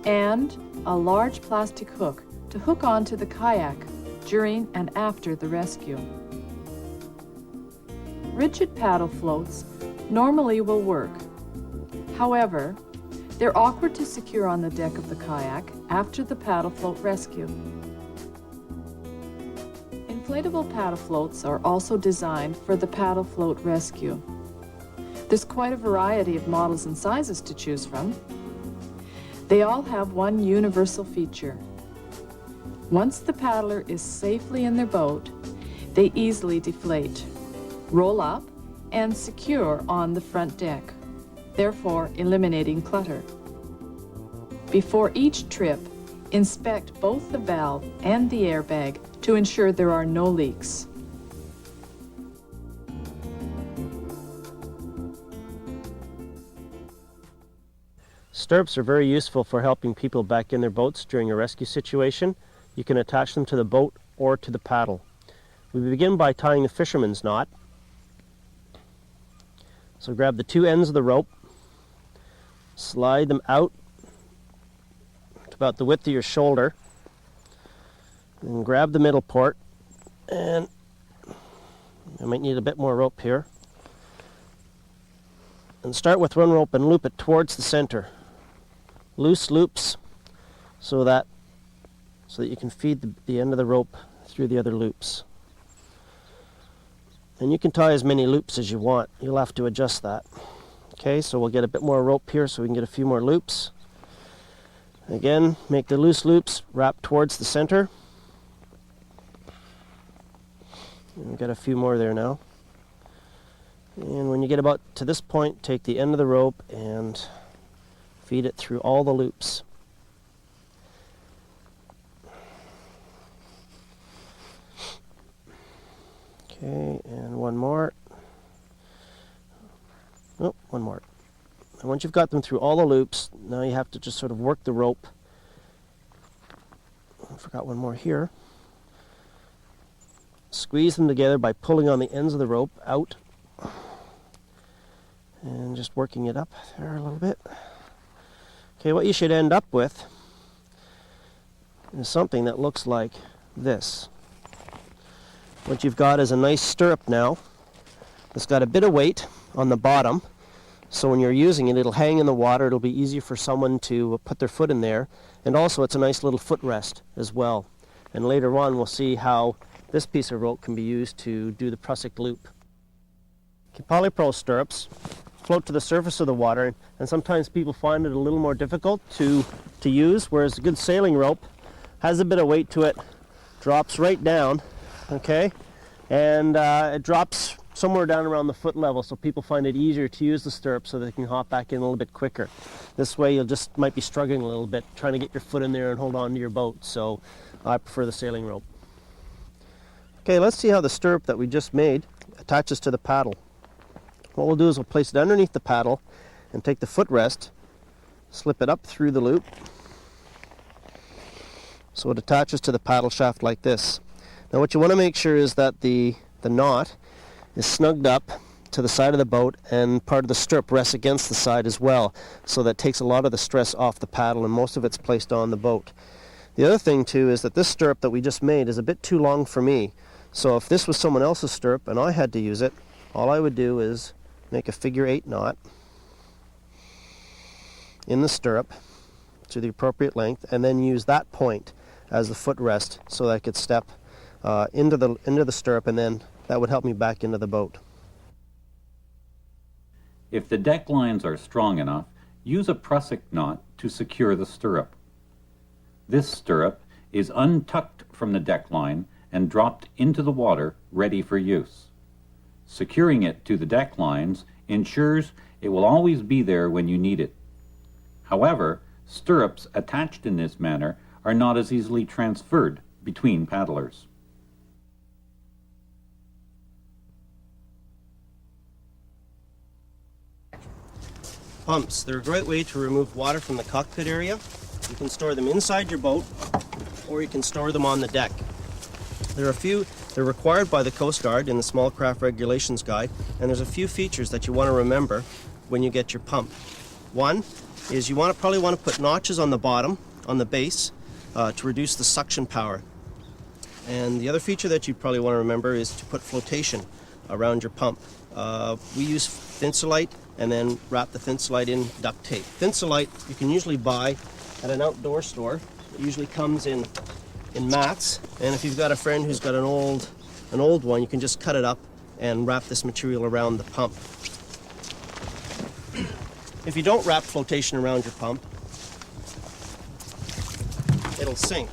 and a large plastic hook to hook onto the kayak during and after the rescue. Rigid paddle floats normally will work. However, they're awkward to secure on the deck of the kayak after the paddle float rescue. Inflatable paddle floats are also designed for the paddle float rescue. There's quite a variety of models and sizes to choose from. They all have one universal feature. Once the paddler is safely in their boat, they easily deflate, roll up, and secure on the front deck, therefore eliminating clutter. Before each trip, inspect both the valve and the airbag to ensure there are no leaks. Stirrups are very useful for helping people back in their boats during a rescue situation. You can attach them to the boat or to the paddle. We begin by tying the fisherman's knot. So grab the two ends of the rope, slide them out to about the width of your shoulder, and grab the middle port, and I might need a bit more rope here, and start with one rope and loop it towards the center. Loose loops so that you can feed the end of the rope through the other loops. And you can tie as many loops as you want. You'll have to adjust that. Okay, so we'll get a bit more rope here so we can get a few more loops. Again, make the loose loops wrap towards the center. And we've got a few more there now. And when you get about to this point, take the end of the rope and feed it through all the loops. Okay, and one more. Oh, one more. And once you've got them through all the loops, now you have to just sort of work the rope. I forgot one more here. Squeeze them together by pulling on the ends of the rope out and just working it up there a little bit. Okay, what you should end up with is something that looks like this. What you've got is a nice stirrup now. It's got a bit of weight on the bottom, so when you're using it, it'll hang in the water. It'll be easier for someone to put their foot in there. And also it's a nice little footrest as well. And later on we'll see how this piece of rope can be used to do the prusik loop. Polypro stirrups float to the surface of the water, and sometimes people find it a little more difficult to use, whereas a good sailing rope has a bit of weight to it, drops right down, okay, and it drops somewhere down around the foot level, so people find it easier to use the stirrup so they can hop back in a little bit quicker. This way you'll just might be struggling a little bit trying to get your foot in there and hold on to your boat, so I prefer the sailing rope. Okay, let's see how the stirrup that we just made attaches to the paddle. What we'll do is we'll place it underneath the paddle and take the footrest, slip it up through the loop so it attaches to the paddle shaft like this. Now what you want to make sure is that the knot is snugged up to the side of the boat, and part of the stirrup rests against the side as well, so that takes a lot of the stress off the paddle and most of it's placed on the boat. The other thing too is that this stirrup that we just made is a bit too long for me, so if this was someone else's stirrup and I had to use it, all I would do is make a figure 8 knot in the stirrup to the appropriate length, and then use that point as the footrest so that I could step into the stirrup, and then that would help me back into the boat. If the deck lines are strong enough, use a prusik knot to secure the stirrup. This stirrup is untucked from the deck line and dropped into the water ready for use. Securing it to the deck lines ensures it will always be there when you need it. However, stirrups attached in this manner are not as easily transferred between paddlers. Pumps. They're a great way to remove water from the cockpit area. You can store them inside your boat, or you can store them on the deck. They're required by the Coast Guard in the Small Craft Regulations Guide, and there's a few features that you want to remember when you get your pump. One, is you probably want to put notches on the bottom, on the base, to reduce the suction power. And the other feature that you probably want to remember is to put flotation around your pump. We use Thinsulite and then wrap the Thinsulite in duct tape. Thinsulite you can usually buy at an outdoor store. It usually comes in mats, and if you've got a friend who's got an old one, you can just cut it up and wrap this material around the pump. If you don't wrap flotation around your pump, it'll sink.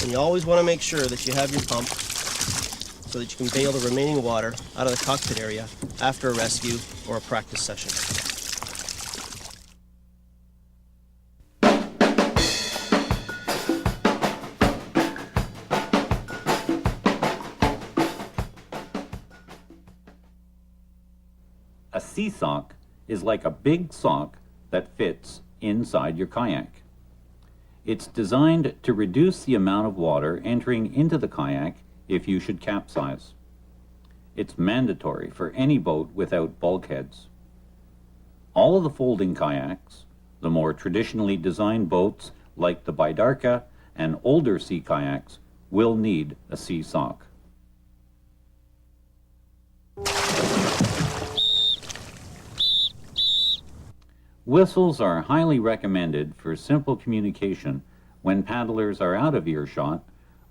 And you always want to make sure that you have your pump so that you can bail the remaining water out of the cockpit area after a rescue or a practice session. A sea sock is like a big sock that fits inside your kayak. It's designed to reduce the amount of water entering into the kayak if you should capsize. It's mandatory for any boat without bulkheads. All of the folding kayaks, the more traditionally designed boats like the Bidarka and older sea kayaks, will need a sea sock. Whistles are highly recommended for simple communication when paddlers are out of earshot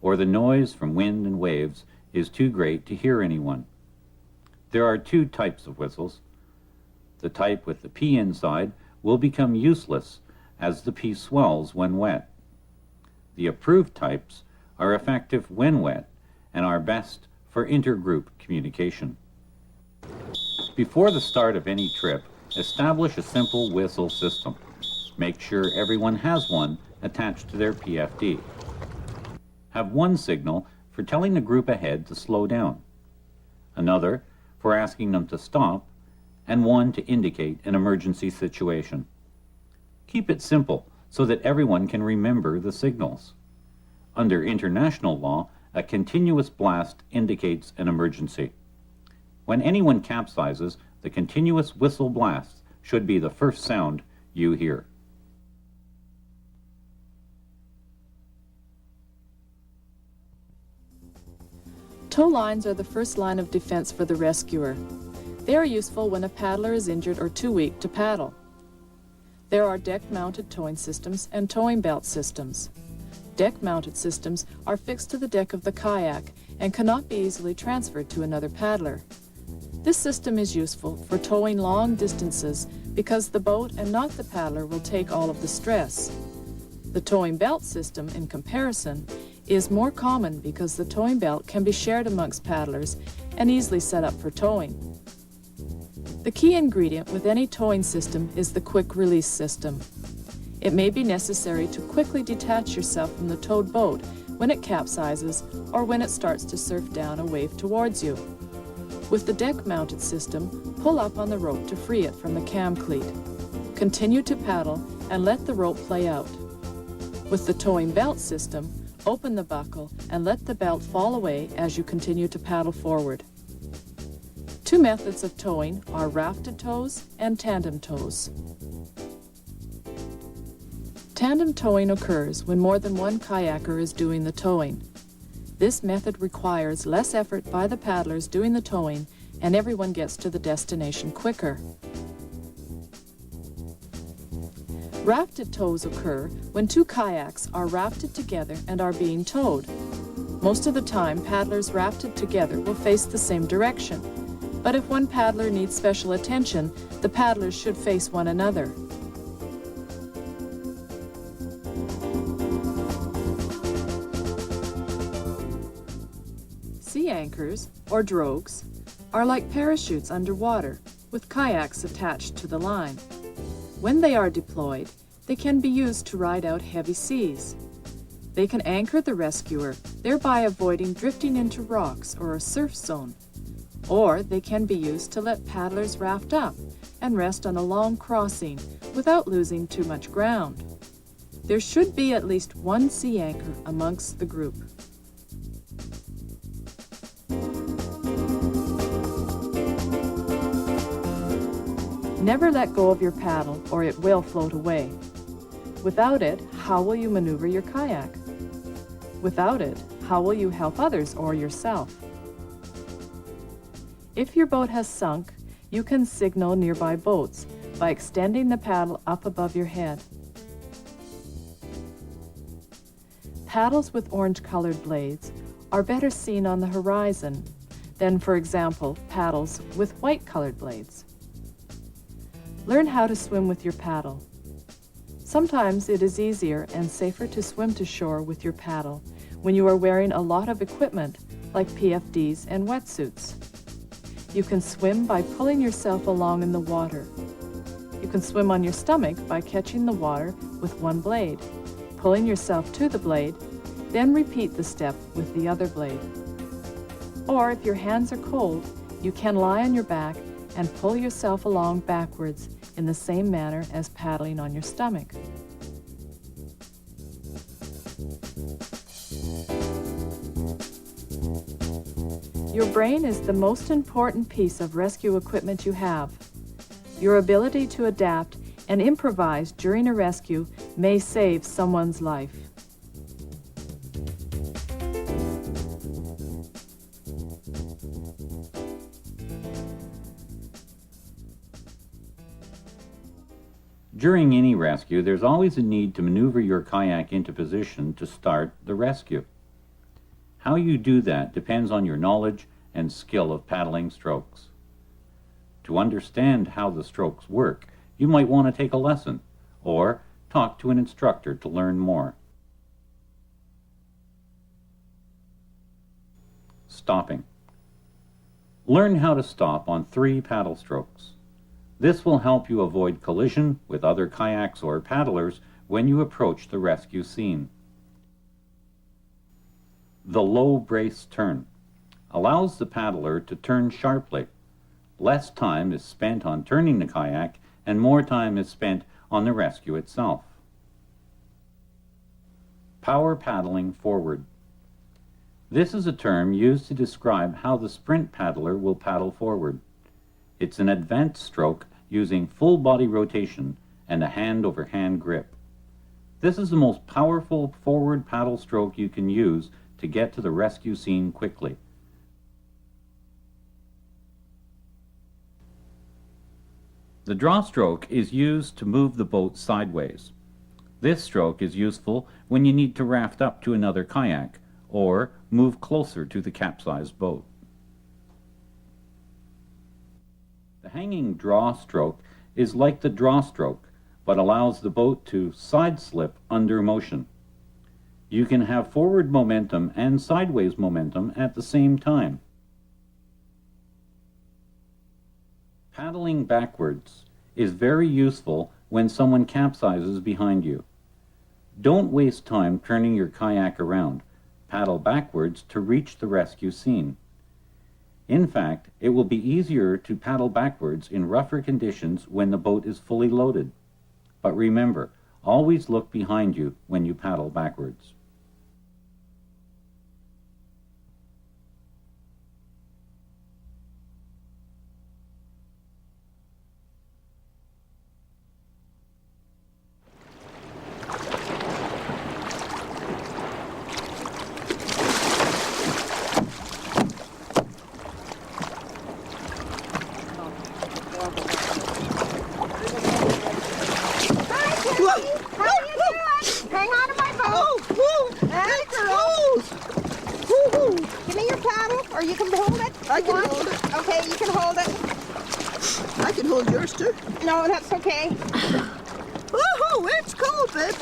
or the noise from wind and waves is too great to hear anyone. There are two types of whistles. The type with the P inside will become useless as the P swells when wet. The approved types are effective when wet and are best for intergroup communication. Before the start of any trip, establish a simple whistle system. Make sure everyone has one attached to their PFD. Have one signal for telling the group ahead to slow down, another for asking them to stop, and one to indicate an emergency situation. Keep it simple so that everyone can remember the signals. Under international law, a continuous blast indicates an emergency. When anyone capsizes, the continuous whistle blast should be the first sound you hear. Tow lines are the first line of defense for the rescuer. They are useful when a paddler is injured or too weak to paddle. There are deck-mounted towing systems and towing belt systems. Deck-mounted systems are fixed to the deck of the kayak and cannot be easily transferred to another paddler. This system is useful for towing long distances because the boat and not the paddler will take all of the stress. The towing belt system, in comparison, is more common because the towing belt can be shared amongst paddlers and easily set up for towing. The key ingredient with any towing system is the quick release system. It may be necessary to quickly detach yourself from the towed boat when it capsizes or when it starts to surf down a wave towards you. With the deck-mounted system, pull up on the rope to free it from the cam cleat. Continue to paddle and let the rope play out. With the towing belt system, open the buckle and let the belt fall away as you continue to paddle forward. Two methods of towing are rafted tows and tandem tows. Tandem towing occurs when more than one kayaker is doing the towing. This method requires less effort by the paddlers doing the towing, and everyone gets to the destination quicker. Rafted tows occur when two kayaks are rafted together and are being towed. Most of the time, paddlers rafted together will face the same direction, but if one paddler needs special attention, the paddlers should face one another. Sea anchors, or drogues, are like parachutes underwater, with kayaks attached to the line. When they are deployed, they can be used to ride out heavy seas. They can anchor the rescuer, thereby avoiding drifting into rocks or a surf zone. Or they can be used to let paddlers raft up and rest on a long crossing without losing too much ground. There should be at least one sea anchor amongst the group. Never let go of your paddle or it will float away. Without it, how will you maneuver your kayak? Without it, how will you help others or yourself? If your boat has sunk, you can signal nearby boats by extending the paddle up above your head. Paddles with orange-colored blades are better seen on the horizon than, for example, paddles with white-colored blades. Learn how to swim with your paddle. Sometimes it is easier and safer to swim to shore with your paddle when you are wearing a lot of equipment like PFDs and wetsuits. You can swim by pulling yourself along in the water. You can swim on your stomach by catching the water with one blade, pulling yourself to the blade, then repeat the step with the other blade. Or if your hands are cold, you can lie on your back and pull yourself along backwards in the same manner as paddling on your stomach. Your brain is the most important piece of rescue equipment you have. Your ability to adapt and improvise during a rescue may save someone's life. During any rescue, there's always a need to maneuver your kayak into position to start the rescue. How you do that depends on your knowledge and skill of paddling strokes. To understand how the strokes work, you might want to take a lesson or talk to an instructor to learn more. Stopping. Learn how to stop on 3 paddle strokes. This will help you avoid collision with other kayaks or paddlers when you approach the rescue scene. The low brace turn allows the paddler to turn sharply. Less time is spent on turning the kayak and more time is spent on the rescue itself. Power paddling forward. This is a term used to describe how the sprint paddler will paddle forward. It's an advanced stroke using full body rotation and a hand-over-hand grip. This is the most powerful forward paddle stroke you can use to get to the rescue scene quickly. The draw stroke is used to move the boat sideways. This stroke is useful when you need to raft up to another kayak or move closer to the capsized boat. The hanging draw stroke is like the draw stroke, but allows the boat to side slip under motion. You can have forward momentum and sideways momentum at the same time. Paddling backwards is very useful when someone capsizes behind you. Don't waste time turning your kayak around. Paddle backwards to reach the rescue scene. In fact, it will be easier to paddle backwards in rougher conditions when the boat is fully loaded. But remember, always look behind you when you paddle backwards. Hang on to my boat. Give me your paddle, or you can hold it. I can hold it. Okay, you can hold it. I can hold yours too. No, that's okay. Woohoo! It's cold, babe.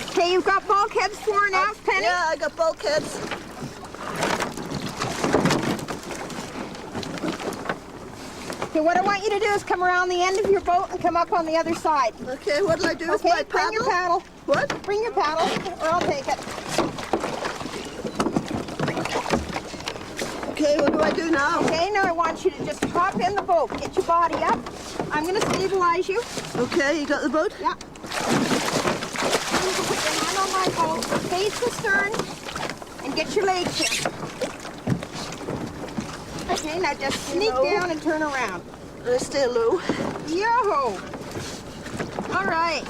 Okay, you've got bulkheads fore and aft, Penny? Yeah, I got bulkheads. Okay, what I want you to do is come around the end of your boat and come up on the other side. Okay, what do I do with Okay, my bring your paddle? paddle. What? Bring your paddle, or I'll take it. Okay, what do I do now? Okay, now I want you to just hop in the boat. Get your body up. I'm going to stabilize you. Okay, you got the boat? Yeah. You can put your hand on my boat, face the stern, and get your legs in. Okay, now just sneak down and turn around. Stay low. Yo! All right.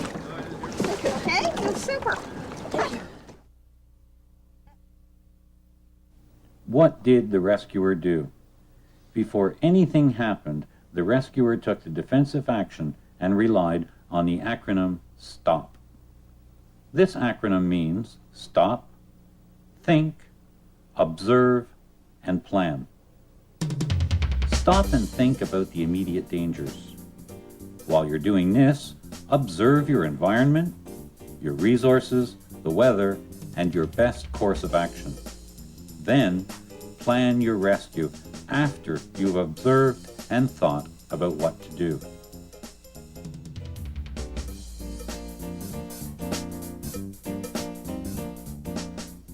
Okay, that's super. What did the rescuer do? Before anything happened, the rescuer took the defensive action and relied on the acronym STOP. This acronym means stop, think, observe, and plan. Stop and think about the immediate dangers. While you're doing this, observe your environment, your resources, the weather, and your best course of action. Then, plan your rescue after you've observed and thought about what to do.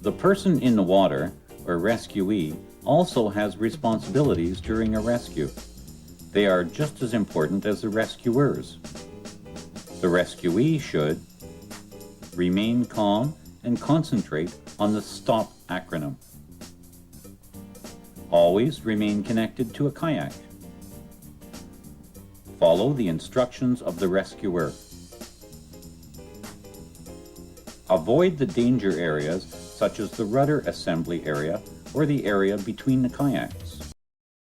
The person in the water, or rescuee, also has responsibilities during a rescue. They are just as important as the rescuers. The rescuee should remain calm and concentrate on the STOP acronym. Always remain connected to a kayak. Follow the instructions of the rescuer. Avoid the danger areas such as the rudder assembly area or the area between the kayaks.